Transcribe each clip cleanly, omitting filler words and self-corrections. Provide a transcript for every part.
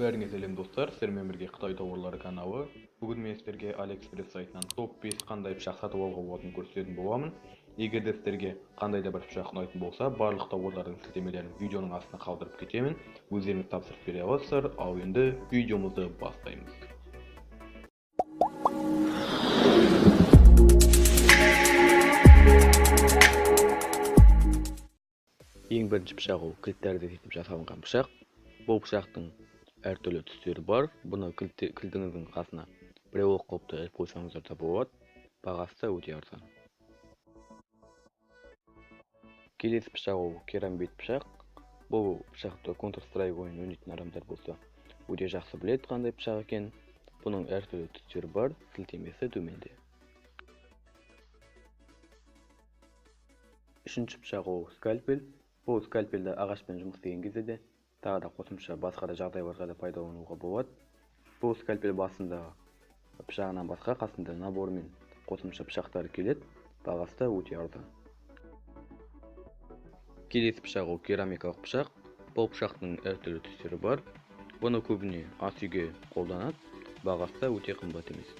Бәріңе сәлем достар, сіздермен бірге Қытай тауарлары каналы. Бүгін мен сіздерге AliExpress сайтынан топ 5 қандай пышақ сатып алуға болатынын көрсететін боламын. Егер де сіздерге қандай да бір пышақ ұнайтын болса, барлық тауарлардың сілтемелерін видеоның астына қалдырып кетемін. Өздеріңіз тапсырып бере аласыздар. Ал енді видеомызды бастаймыз. Ең бірінші пышақ ол кілттерді етіп жасалынған пышақ. Бұл пышақтың әртүрлі түстері бар. Бұны кілтіңіздің қасына брелок қылып іліп қойсаңыздар да болады. Бағасы да өте арзан. Келесі пышақ ол керамбит пышақ. Бұл пышақты Counter-Strike ойынын ойнайтын адамдар болса, өте жақсы біледі қандай пышақ екен. Бұның әртүрлі түстері бар, сілтемесі төменде. Үшінші пышақ ол скальпель. Бұл скальпельді ағашпен жұмыс істеген кезде де тағы да қосымша басқа да жағдайларға да пайдалануға болады. Бұл скальпель басында пышағынан басқа қасында набор мен қосымша пышақтары келеді. Бағасы да өте арзан. Келесі пышақ ол керамикалық пышақ. Бұл пышақтың әртүрлі түстері бар. Бұны көбіне ас үйге қолданады. Бағасы да өте қымбат емес.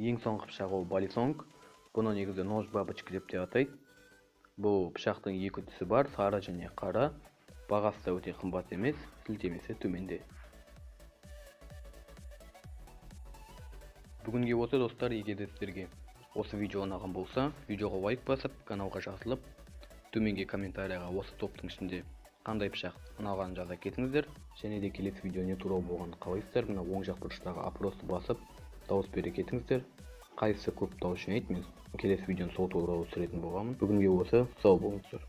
Ең соңғы пышақ ол балисонг. Бұны негізі нож бабочка деп те атайды. Бұл пышақтың екі түсі бар, сары және қара. Бағасы да өте қымбат емес, сілтемесі төменде. Бүгінге осы достар, егер де сіздерге осы видео ұнаған болса, видеоға лайк басып, каналға жазылып, төменге комментарияға осы топтың ішінде қандай пышақ ұнағанын жаза кетіңіздер. Және де келесі видео не туралы болғанын қалайсыздар, мына оң жақ бұрыштағы опросты басып, дауыс бере кетіңіздер. Қайсысы көп дауыс жинайды, мен келесі видеоны сол туралы түсіретін боламын. Бүгінге осы, сау болыңыздар.